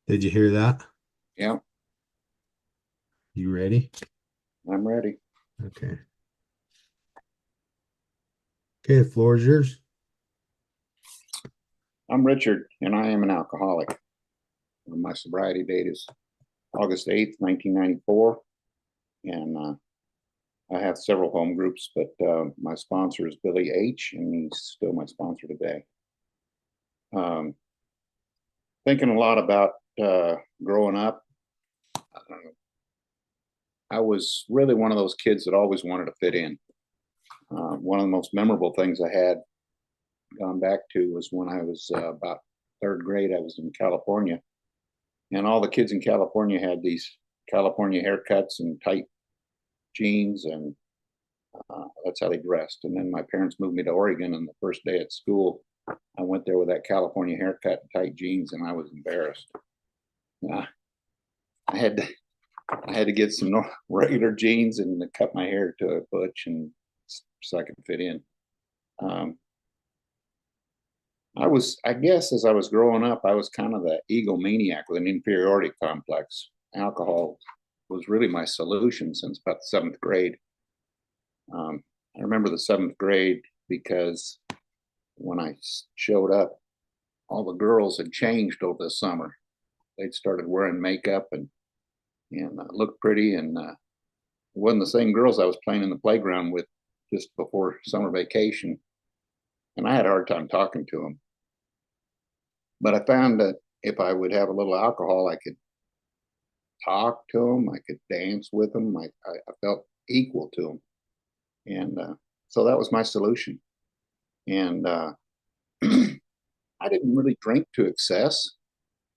Did you hear that? Yeah, You ready? I'm ready. Okay. Okay, the floor is yours. I'm Richard, and I am an alcoholic. My sobriety date is August 8th, 1994, and I have several home groups, but my sponsor is Billy H., and he's still my sponsor today. Um, Thinking a lot about growing up. I was really one of those kids that always wanted to fit in. One of the most memorable things I had gone back to was when I was about third grade. I was in California, and all the kids in California had these California haircuts and tight jeans, and that's how they dressed. And then my parents moved me to Oregon, and the first day at school, I went there with that California haircut and tight jeans, and I was embarrassed. Uh, I had to I had to get some regular jeans and cut my hair to a butch, and so I could fit in. Um, I guess, as I was growing up, I was kind of the egomaniac with an inferiority complex. Alcohol was really my solution since about the seventh grade. I remember the seventh grade because when I showed up, all the girls had changed over the summer. They'd started wearing makeup and looked pretty, and it wasn't the same girls I was playing in the playground with just before summer vacation. And I had a hard time talking to them. But I found that if I would have a little alcohol, I could talk to them, I could dance with them. I felt equal to them, and so that was my solution. And I didn't really drink to excess,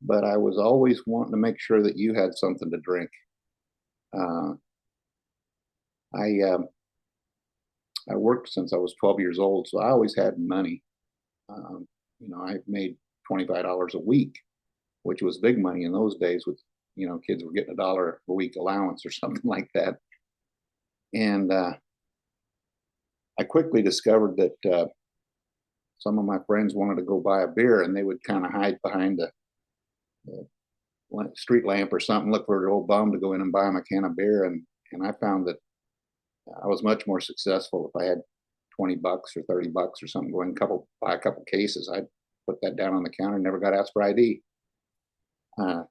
but I was always wanting to make sure that you had something to drink. Uh, I I worked since I was 12 years old, so I always had money. Um, I made $25 a week, which was big money in those days. With kids were getting $1 a week allowance or something like that. And I quickly discovered that some of my friends wanted to go buy a beer, and they would kind of hide behind the street lamp or something, look for an old bum to go in and buy them a can of beer. And I found that I was much more successful if I had $20 or $30 or something, going buy a couple cases. I'd put that down on the counter, never got asked for ID. Uh,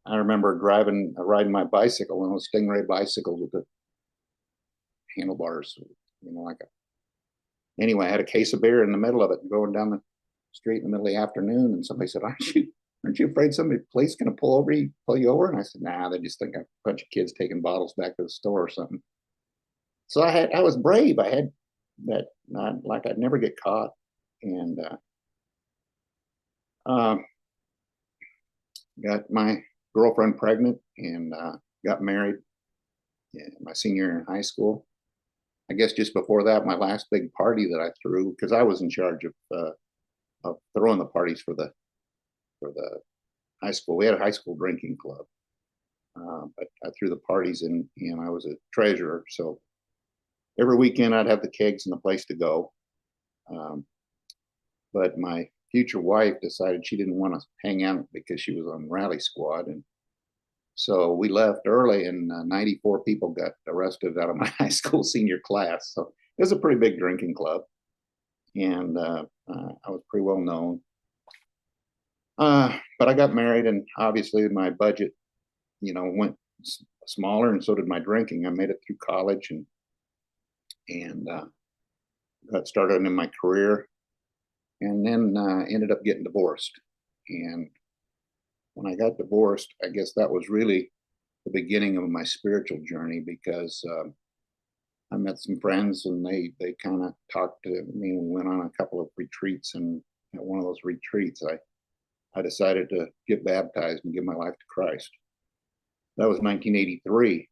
I remember riding my bicycle, one of those Stingray bicycles with the handlebars, like anyway, I had a case of beer in the middle of it and going down the street in the middle of the afternoon. And somebody said, aren't you afraid police going to pull you over? And I said, nah, they just think I'm a bunch of kids taking bottles back to the store or something. So I was brave. I had that, not like I'd never get caught. And um, got my girlfriend pregnant, and got married my senior year in high school. I guess just before that, my last big party that I threw, because I was in charge of throwing the parties for the high school. We had a high school drinking club, but I threw the parties, and I was a treasurer. So every weekend I'd have the kegs and the place to go. Um, but my future wife decided she didn't want to hang out because she was on rally squad, and so we left early, and 94 people got arrested out of my high school senior class. So it was a pretty big drinking club, and I was pretty well known. But I got married, and obviously my budget, went smaller, and so did my drinking. I made it through college, and got started in my career, and then ended up getting divorced. And when I got divorced, I guess that was really the beginning of my spiritual journey, because I met some friends, and they kind of talked to me. We went on a couple of retreats, and at one of those retreats, I decided to get baptized and give my life to Christ. That was 1983,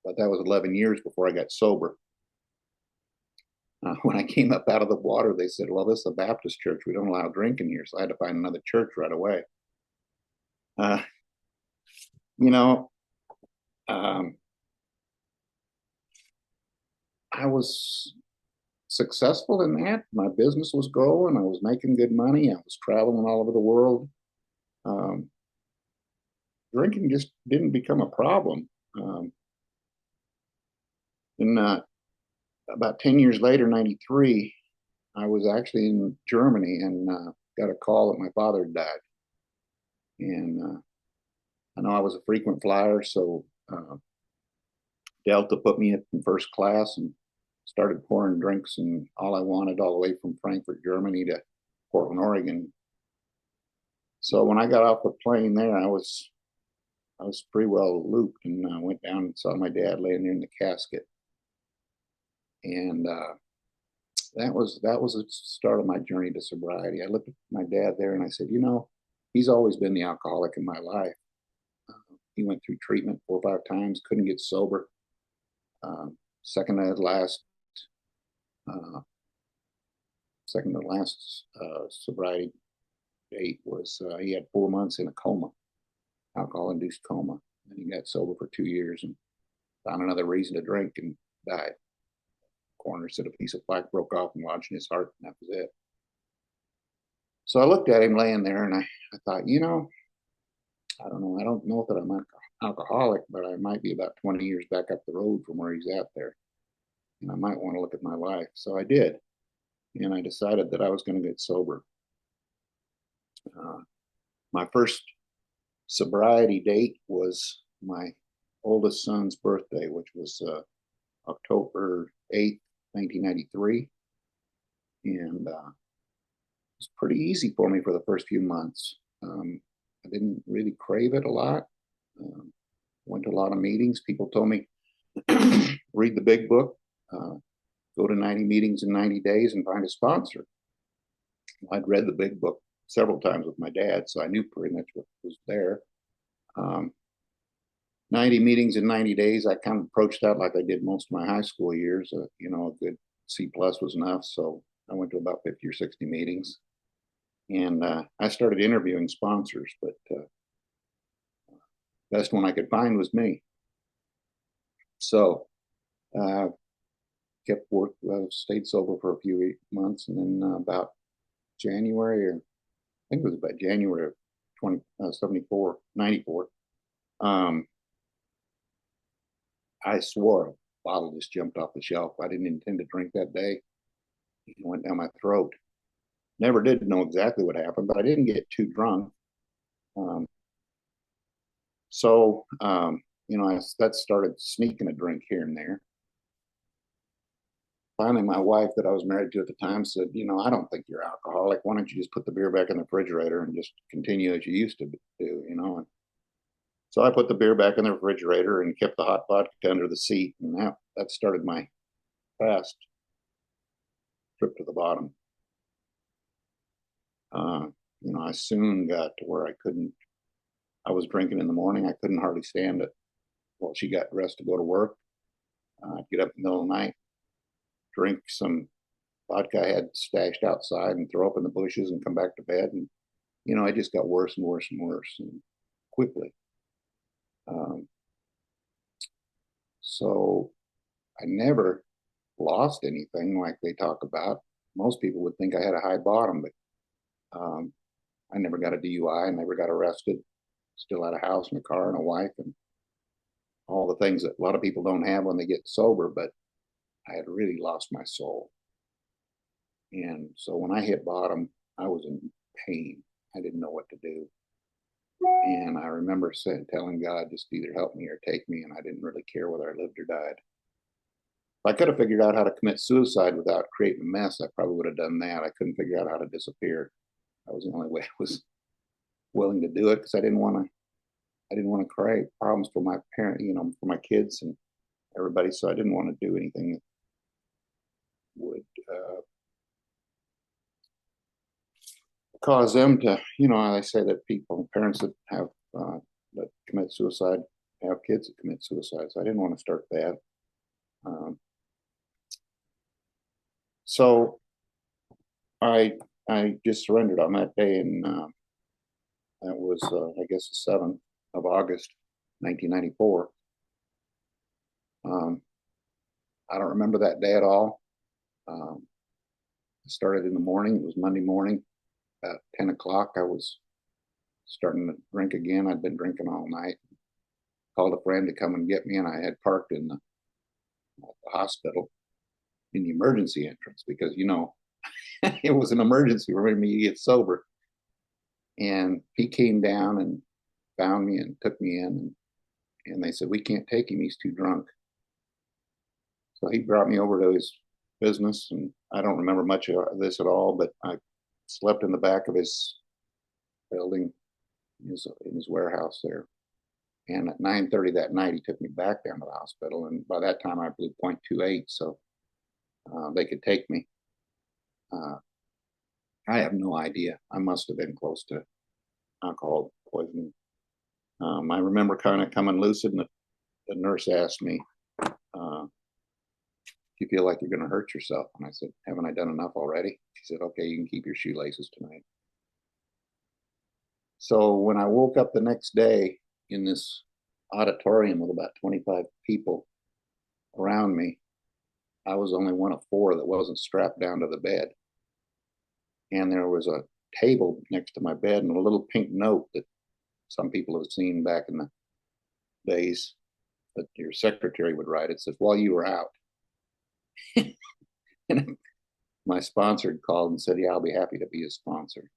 but that was 11 years before I got sober. When I came up out of the water, they said, well, this is a Baptist church. We don't allow drinking here. So I had to find another church right away. Uh, you know, um, I was successful in that. My business was growing. I was making good money. I was traveling all over the world. Um, drinking just didn't become a problem. And about 10 years later, 93, I was actually in Germany and got a call that my father had died. And I know I was a frequent flyer, so Delta put me in first class and started pouring drinks and all I wanted all the way from Frankfurt, Germany to Portland, Oregon. So when I got off the plane there, I was pretty well looped and went down and saw my dad laying there in the casket. And that was the start of my journey to sobriety. I looked at my dad there and I said, he's always been the alcoholic in my life. He went through treatment 4 or 5 times, couldn't get sober. Second to last, uh, second to last sobriety date was he had 4 months in a coma, alcohol-induced coma, and he got sober for 2 years and found another reason to drink and died. Corner said a piece of plaque broke off and lodged in his heart, and that was it. So I looked at him laying there, and I thought, I don't know. I don't know that I'm an alcoholic, but I might be about 20 years back up the road from where he's at there. And I might want to look at my life. So I did. And I decided that I was going to get sober. My first sobriety date was my oldest son's birthday, which was October 8th, 1993. And it was pretty easy for me for the first few months. I didn't really crave it a lot. Went to a lot of meetings. People told me, read the big book, go to 90 meetings in 90 days and find a sponsor. I'd read the big book several times with my dad, so I knew pretty much what was there. 90 meetings in 90 days, I kind of approached that like I did most of my high school years. A good C plus was enough. So I went to about 50 or 60 meetings. And I started interviewing sponsors, but best one I could find was me. So kept work, stayed sober for a few months, and then about January, or I think it was about January of 74, 94, I swore a bottle just jumped off the shelf. I didn't intend to drink that day. It went down my throat. Never did know exactly what happened, but I didn't get too drunk. So, that started sneaking a drink here and there. Finally, my wife that I was married to at the time said, I don't think you're alcoholic. Why don't you just put the beer back in the refrigerator and just continue as you used to do, And so I put the beer back in the refrigerator and kept the hot vodka under the seat. And that started my fast trip to the bottom. I soon got to where I was drinking in the morning. I couldn't hardly stand it. Well, she got dressed to go to work. I'd get up in the middle of the night, drink some vodka I had stashed outside and throw up in the bushes and come back to bed. And, it just got worse and worse and worse and quickly. So I never lost anything like they talk about. Most people would think I had a high bottom, but I never got a DUI. I never got arrested. Still had a house and a car and a wife and all the things that a lot of people don't have when they get sober, but I had really lost my soul. And so when I hit bottom, I was in pain. I didn't know what to do. And I remember telling God, just either help me or take me. And I didn't really care whether I lived or died. If I could have figured out how to commit suicide without creating a mess, I probably would have done that. I couldn't figure out how to disappear. That was the only way I was willing to do it because I didn't want to create problems for my parent, for my kids and everybody. So I didn't want to do anything that would cause them to, I say that parents that have that commit suicide have kids that commit suicide. So I didn't want to start that. So I just surrendered on that day, and that was I guess the 7th of August, 1994. I don't remember that day at all. I started in the morning. It was Monday morning. About 10 o'clock, I was starting to drink again. I'd been drinking all night. Called a friend to come and get me, and I had parked in the hospital in the emergency entrance because, it was an emergency for me to get sober. And he came down and found me and took me in, and they said, we can't take him, he's too drunk. So he brought me over to his business, and I don't remember much of this at all, but I slept in the back of his building, in his warehouse there. And at 9:30 that night, he took me back down to the hospital. And by that time, I blew 0.28, so they could take me. I have no idea. I must have been close to alcohol poisoning. I remember kind of coming lucid, and the nurse asked me, do you feel like you're going to hurt yourself? And I said, haven't I done enough already? She said, okay, you can keep your shoelaces tonight. So when I woke up the next day in this auditorium with about 25 people around me, I was only one of four that wasn't strapped down to the bed. And there was a table next to my bed and a little pink note that some people have seen back in the days that your secretary would write. It says, while you were out. And my sponsor had called and said, yeah, I'll be happy to be a sponsor.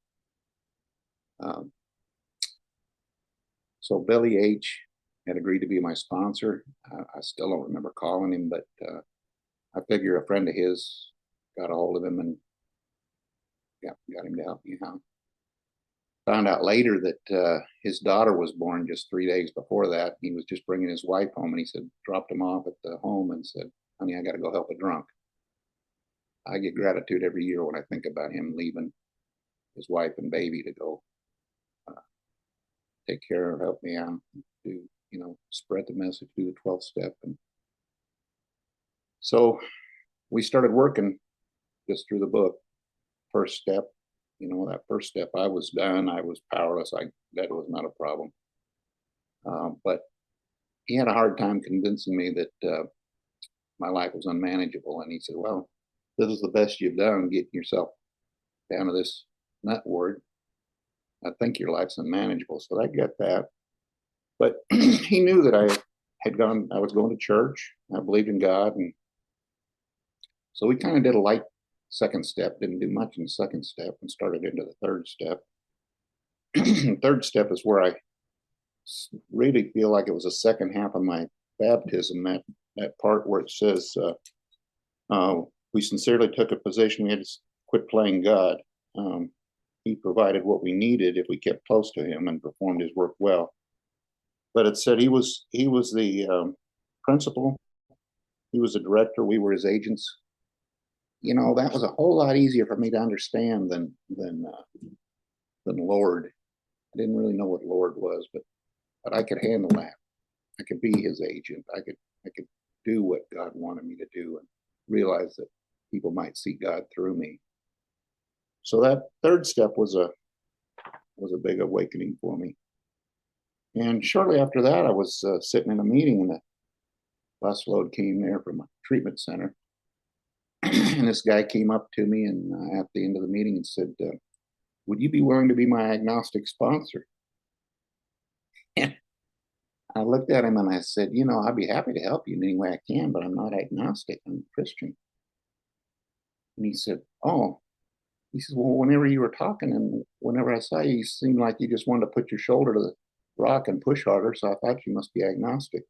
So Billy H. had agreed to be my sponsor. I still don't remember calling him, but I figure a friend of his got a hold of him and got him to help me out. Found out later that his daughter was born just 3 days before that. He was just bringing his wife home, and he said, dropped him off at the home and said, honey, I got to go help a drunk. I get gratitude every year when I think about him leaving his wife and baby to go take care of, help me out, do, spread the message, do the 12th step. And so we started working just through the book. First step, that first step, I was done. I was powerless. That was not a problem. But he had a hard time convincing me that my life was unmanageable. And he said, well, this is the best you've done getting yourself down to this nut ward. I think your life's unmanageable. So I get that. But he knew that I was going to church. I believed in God. And so we kind of did a light second step, didn't do much in the second step, and started into the third step. Third step is where I really feel like it was the second half of my baptism, that part where it says, we sincerely took a position, we had to quit playing God. He provided what we needed if we kept close to him and performed his work well. But it said he was the principal, he was the director, we were his agents. That was a whole lot easier for me to understand than Lord. I didn't really know what Lord was, but I could handle that. I could be his agent. I could do what God wanted me to do and realize that people might see God through me. So that third step was a big awakening for me. And shortly after that, I was sitting in a meeting, and the busload came there from a treatment center. And this guy came up to me and at the end of the meeting and said, would you be willing to be my agnostic sponsor? And I looked at him and I said, I'd be happy to help you in any way I can, but I'm not agnostic, I'm a Christian. And he said, oh, he says, well, whenever you were talking and whenever I saw you, you seemed like you just wanted to put your shoulder to the rock and push harder, so I thought you must be agnostic.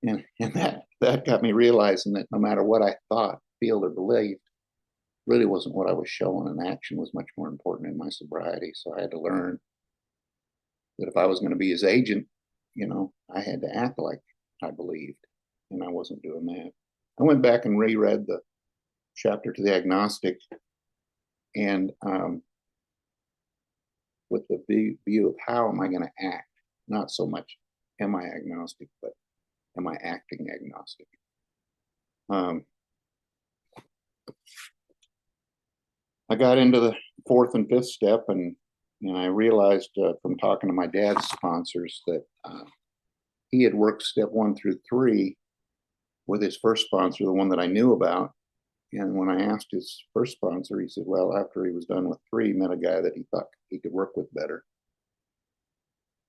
And that got me realizing that no matter what I thought, feel, or believed, really wasn't what I was showing, and action was much more important in my sobriety. So I had to learn that if I was going to be his agent, I had to act like I believed, and I wasn't doing that. I went back and reread the chapter to the agnostic, and with the view of how am I going to act, not so much am I agnostic, but am I acting agnostic? I got into the fourth and fifth step, and I realized from talking to my dad's sponsors that he had worked step 1 through 3 with his first sponsor, the one that I knew about, And when I asked his first sponsor, he said, well, after he was done with 3, he met a guy that he thought he could work with better.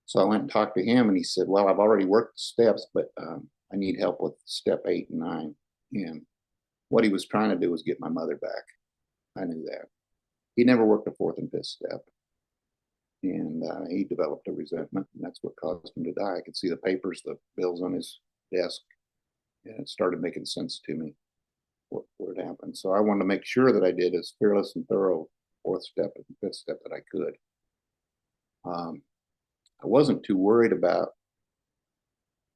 So I went and talked to him, and he said, well, I've already worked the steps, but I need help with step 8 and 9. And what he was trying to do was get my mother back. I knew that. He never worked a 4th and 5th step. And he developed a resentment, and that's what caused him to die. I could see the papers, the bills on his desk, and it started making sense to me what had happened. So I wanted to make sure that I did as fearless and thorough 4th step and 5th step that I could. I wasn't too worried about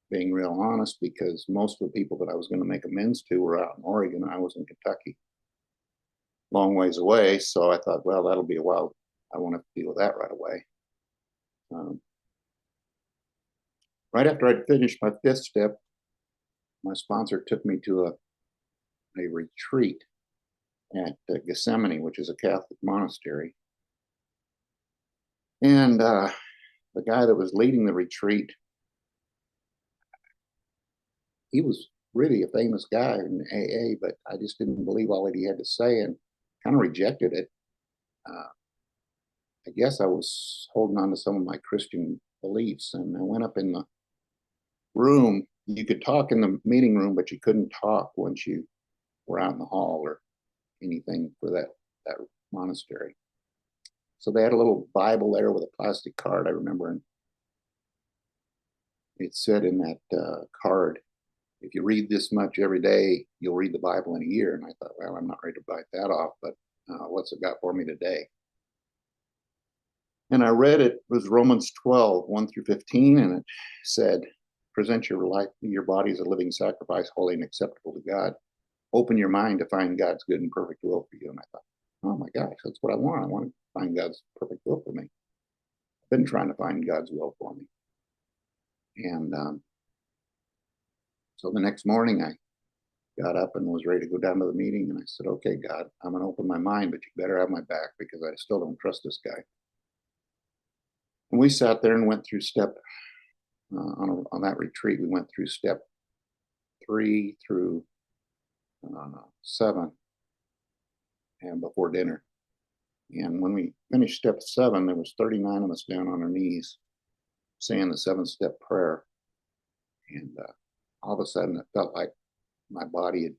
being real honest, because most of the people that I was going to make amends to were out in Oregon. I was in Kentucky, long ways away. So I thought, well, that'll be a while. I won't have to deal with that right away. Right after I'd finished my 5th step, my sponsor took me to a retreat at Gethsemane, which is a Catholic monastery. And the guy that was leading the retreat, he was really a famous guy in AA, but I just didn't believe all that he had to say and kind of rejected it. I guess I was holding on to some of my Christian beliefs, and I went up in the room. You could talk in the meeting room, but you couldn't talk once you were out in the hall or anything for that monastery. So they had a little Bible there with a plastic card, I remember, and it said in that card, if you read this much every day, you'll read the Bible in a year. And I thought, well, I'm not ready to bite that off, but what's it got for me today? And I read it. It was Romans 12, 1 through 15, and it said, present your life, your body as a living sacrifice, holy and acceptable to God. Open your mind to find God's good and perfect will for you. And I thought, oh my gosh, that's what I want. I want to find God's perfect will for me. I've been trying to find God's will for me. And so the next morning I got up and was ready to go down to the meeting. And I said, okay, God, I'm going to open my mind, but you better have my back, because I still don't trust this guy. And we sat there and went through step, on that retreat, we went through step 3 through 7 and before dinner. And when we finished step 7, there was 39 of us down on our knees saying the 7-step prayer. And all of a sudden it felt like my body had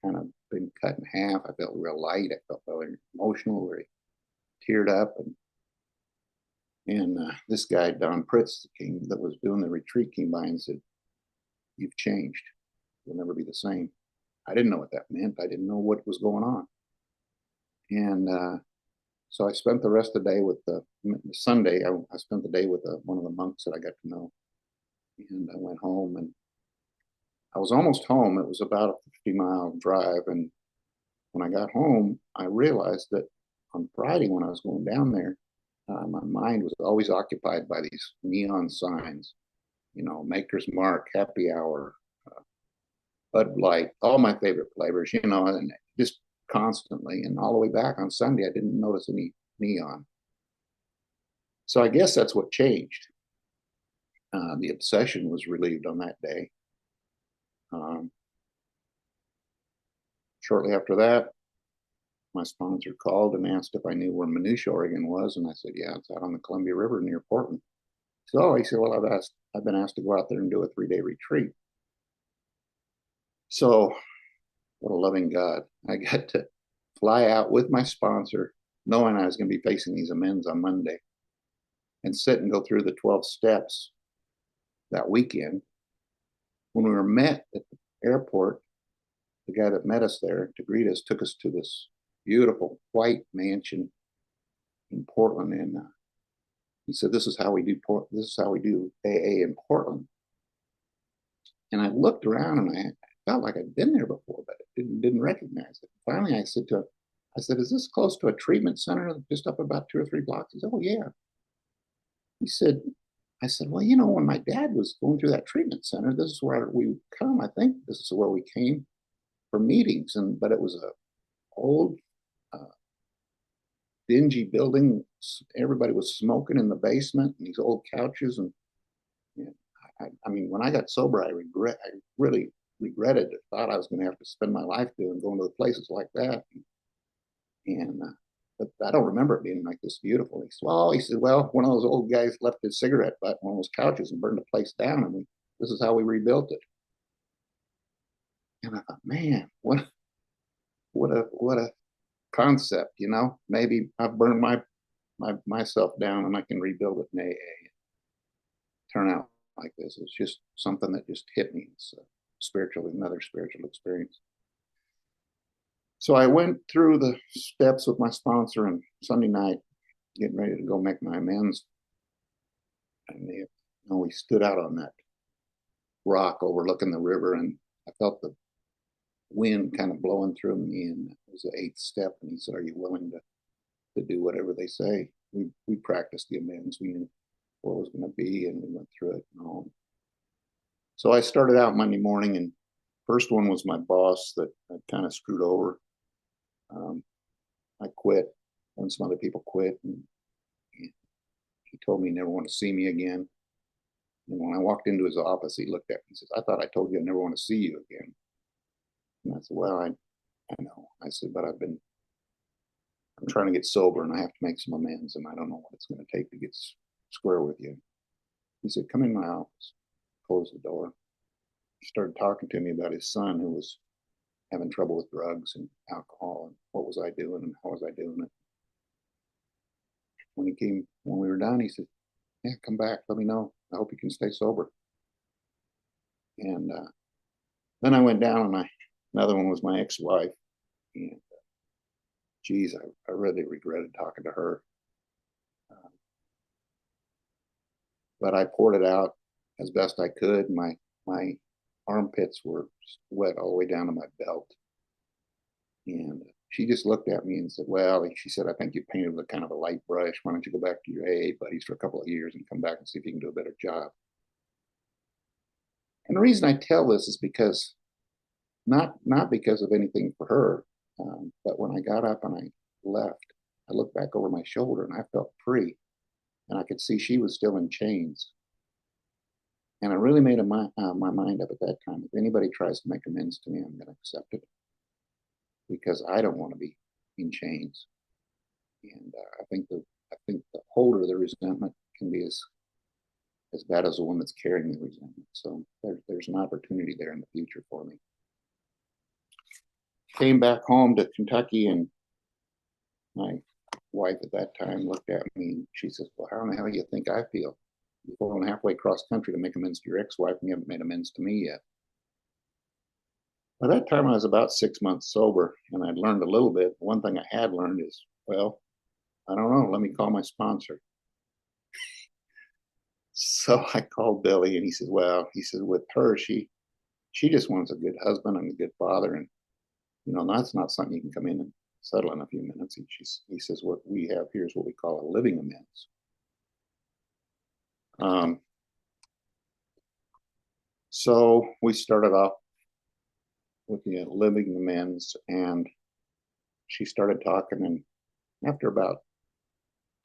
kind of been cut in half. I felt real light. I felt very emotional, very teared up. And this guy, Don Pritz, that was doing the retreat, came by and said, you've changed. You'll never be the same. I didn't know what that meant. I didn't know what was going on. And so I spent the rest of the day with the Sunday. I spent the day with one of the monks that I got to know. And I went home, and I was almost home. It was about a 50-mile drive. And when I got home, I realized that on Friday, when I was going down there, my mind was always occupied by these neon signs, Maker's Mark, Happy Hour, Bud Light, all my favorite flavors, and just constantly. And all the way back on Sunday, I didn't notice any neon. So I guess that's what changed. The obsession was relieved on that day. Shortly after that, my sponsor called and asked if I knew where Minutia, Oregon was. And I said, yeah, it's out on the Columbia River near Portland. So he said, well, I've been asked to go out there and do a 3-day retreat. So what a loving God. I got to fly out with my sponsor, knowing I was going to be facing these amends on Monday, and sit and go through the 12 steps that weekend. When we were met at the airport, the guy that met us there to greet us took us to this beautiful white mansion in Portland, and he said, "This is how we do AA in Portland." And I looked around, and I felt like I'd been there before, but didn't recognize it. Finally, I said to him, "Is this close to a treatment center just up about 2 or 3 blocks?" He said, "Oh yeah." He said, I said, "Well, when my dad was going through that treatment center, this is where we would come. I think this is where we came for meetings, but it was a old, dingy building. Everybody was smoking in the basement, and these old couches. And I mean, when I got sober, I really regretted it, thought I was going to have to spend my life going to the places like that. And but I don't remember it being like this beautiful. He said, well, one of those old guys left his cigarette butt on one of those couches and burned the place down, and this is how we rebuilt it. And I thought, man, what a concept, you know? Maybe I've burned myself down and I can rebuild it in AA. Turn out like this. It's just something that just hit me. It's another spiritual experience. So I went through the steps with my sponsor, and Sunday night, getting ready to go make my amends. And we stood out on that rock overlooking the river, and I felt the wind kind of blowing through me, and it was the eighth step. And he said, "Are you willing to do whatever they say?" We practiced the amends. We knew what it was going to be, and we went through it and all. So I started out Monday morning, and first one was my boss that I kind of screwed over. I quit when some other people quit, and he told me he never want to see me again. And when I walked into his office, he looked at me and says, "I thought I told you I never want to see you again." And I said, "Well, I know." I said, "But I'm trying to get sober, and I have to make some amends, and I don't know what it's going to take to get square with you." He said, "Come in my office." Closed the door. He started talking to me about his son who was having trouble with drugs and alcohol, and what was I doing and how was I doing it. When we were done, he said, "Yeah, come back. Let me know. I hope you can stay sober." And then I went down, and another one was my ex-wife. And geez, I really regretted talking to her. But I poured it out as best I could. My armpits were wet all the way down to my belt. And she just looked at me and said, "Well," she said, "I think you painted with kind of a light brush. Why don't you go back to your AA buddies for a couple of years and come back and see if you can do a better job?" And the reason I tell this is because not because of anything for her, but when I got up and I left, I looked back over my shoulder and I felt free, and I could see she was still in chains. And I really made my mind up at that time. If anybody tries to make amends to me, I'm going to accept it, because I don't want to be in chains. And I think the holder of the resentment can be as bad as the one that's carrying the resentment. So there's an opportunity there in the future for me. Came back home to Kentucky, and my wife at that time looked at me and she says, "Well, how in the hell do you think I feel? You're going halfway across country to make amends to your ex-wife, and you haven't made amends to me yet." By that time, I was about 6 months sober, and I'd learned a little bit. One thing I had learned is, well, I don't know, let me call my sponsor. So I called Billy, and he said, with her, she just wants a good husband and a good father, and that's not something you can come in and settle in a few minutes. He says, "What we have here is what we call a living amends." So we started off looking at living amends, and she started talking, and after about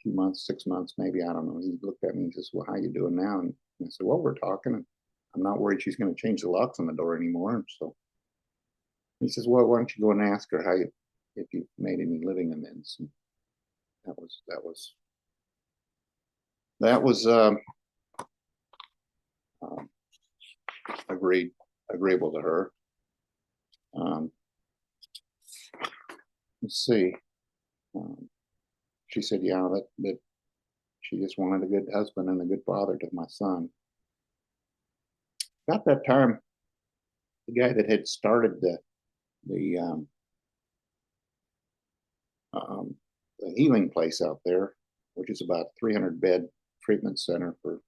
2 months, 6 months, maybe, I don't know, he looked at me and says, "Well, how you doing now?" And I said, "Well, we're talking, and I'm not worried she's going to change the locks on the door anymore." So he says, "Well, why don't you go and ask her if you've made any living amends?" And that was um, agreeable to her. Um, let's see. Um, she said, "Yeah, that she just wanted a good husband and a good father to my son." About that time, the guy that had started the um, um, the healing place out there, which is about 300-bed treatment center for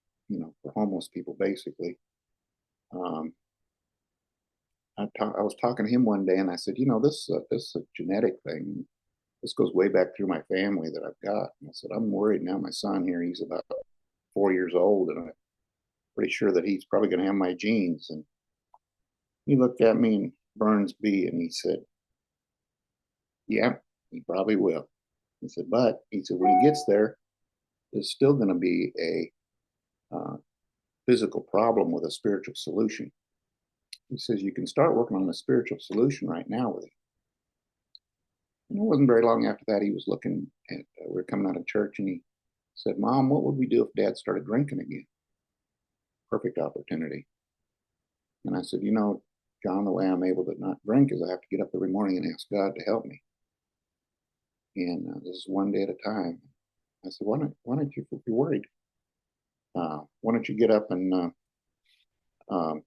homeless people, basically. Um, I was talking to him one day, and I said, this is a genetic thing. This goes way back through my family that I've got. And I said, I'm worried now. My son here, he's about 4 years old, and I'm pretty sure that he's probably going to have my genes. And he looked at me and Burns B, and he said, "Yeah, he probably will." He said, "But," he said, "when he gets there, there's still going to be a physical problem with a spiritual solution." He says, you can start working on the spiritual solution right now with it. And it wasn't very long after that, he was looking at, we were coming out of church, and he said, Mom, what would we do if Dad started drinking again? Perfect opportunity. And I said, John, the way I'm able to not drink is I have to get up every morning and ask God to help me. And this is one day at a time. I said, why don't you, if you're worried, why don't you get up and um,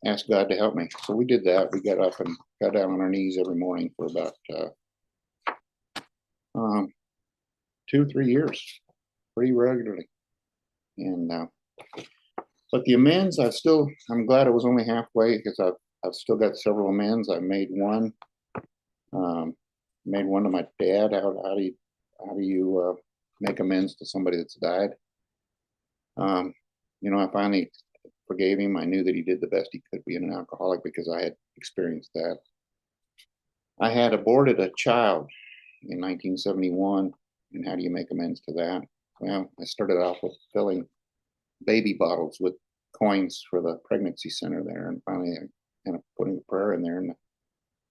ask God to help me? So we did that. We got up and got down on our knees every morning for about 2 or 3 years, pretty regularly. And but the amends, I'm glad it was only halfway, because I've still got several amends. I made one to my dad. How do you make amends to somebody that's died? I finally forgave him. I knew that he did the best he could being an alcoholic, because I had experienced that. I had aborted a child in 1971, and how do you make amends to that? Well, I started off with filling baby bottles with coins for the pregnancy center there, and finally I ended up putting a prayer in there, and the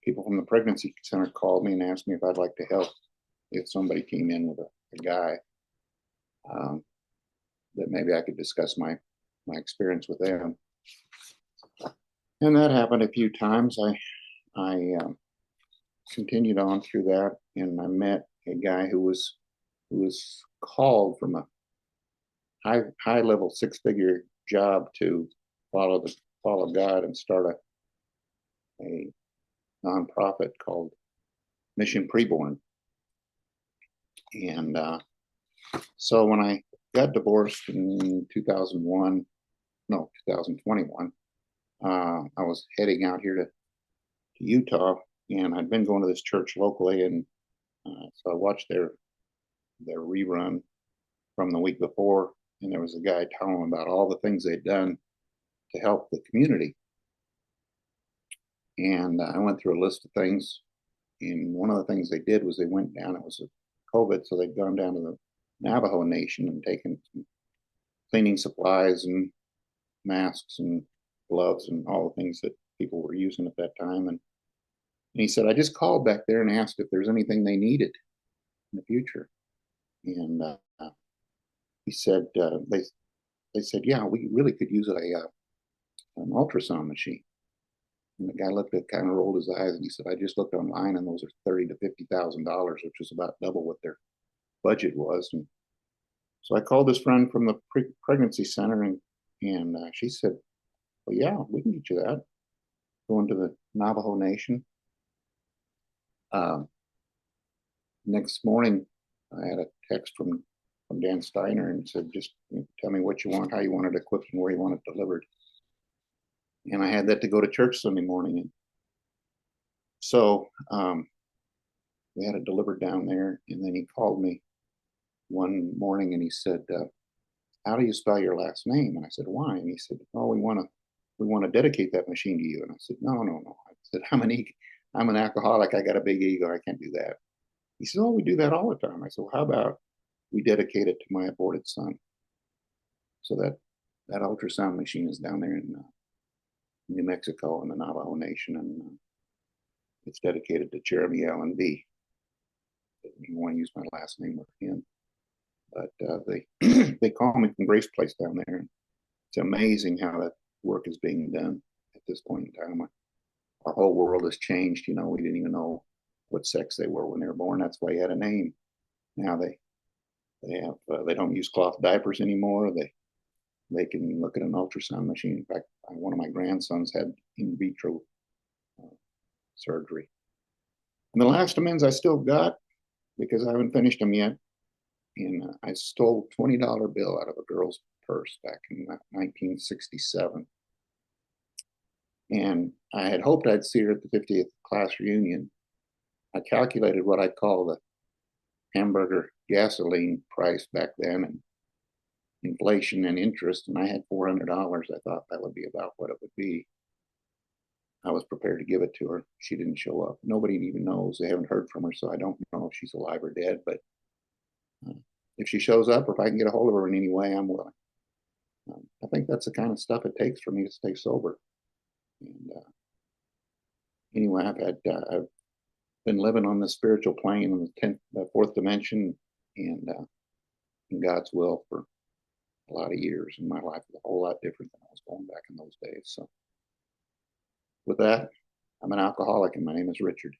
people from the pregnancy center called me and asked me if I'd like to help if somebody came in with a guy, that maybe I could discuss my experience with them. And that happened a few times. I continued on through that, and I met a guy who was called from a high level 6-figure job to follow God and start a nonprofit called Mission Preborn. And so when I got divorced in 2021, I was heading out here to Utah, and I'd been going to this church locally, and so I watched their rerun from the week before, and there was a guy telling them about all the things they'd done to help the community. And I went through a list of things, and one of the things they did was they went down, it was COVID, so they'd gone down to the Navajo Nation and taken some cleaning supplies and masks and gloves and all the things that people were using at that time. And he said, I just called back there and asked if there's anything they needed in the future. And he said, they said, yeah, we really could use an ultrasound machine. And the guy looked at, kind of rolled his eyes, and he said, I just looked online, and those are $30,000 to $50,000, which was about double what their budget was. And so I called this friend from the pregnancy center, and she said, well, yeah, we can get you that. Going to the Navajo Nation. Next morning, I had a text from Dan Steiner, and said, just tell me what you want, how you want it equipped, and where you want it delivered. And I had that to go to church Sunday morning. And so we had it delivered down there. And then he called me one morning, and he said, how do you spell your last name? And I said, why? And he said, oh, we want to dedicate that machine to you. And I said, no. I said, I'm an alcoholic. I got a big ego. I can't do that. He said, oh, we do that all the time. I said, well, how about we dedicate it to my aborted son? So that ultrasound machine is down there in New Mexico in the Navajo Nation, and it's dedicated to Jeremy Allen B. You want to use my last name with him, but they call me from Grace Place down there. It's amazing how that work is being done at this point in time. Our whole world has changed. We didn't even know what sex they were when they were born. That's why he had a name. Now they don't use cloth diapers anymore. They can look at an ultrasound machine. In fact, one of my grandsons had in vitro surgery. And the last amends I still got, because I haven't finished them yet. And I stole a $20 bill out of a girl's purse back in 1967. And I had hoped I'd see her at the 50th class reunion. I calculated what I'd call the hamburger gasoline price back then, and inflation and interest, and I had $400. I thought that would be about what it would be. I was prepared to give it to her. She didn't show up. Nobody even knows. They haven't heard from her, so I don't know if she's alive or dead. But if she shows up, or if I can get a hold of her in any way, I'm willing. I think that's the kind of stuff it takes for me to stay sober. And anyway, I've been living on the spiritual plane on the fourth dimension, and in God's will for a lot of years. And my life is a whole lot different than I was going back in those days. So, with that, I'm an alcoholic, and my name is Richard.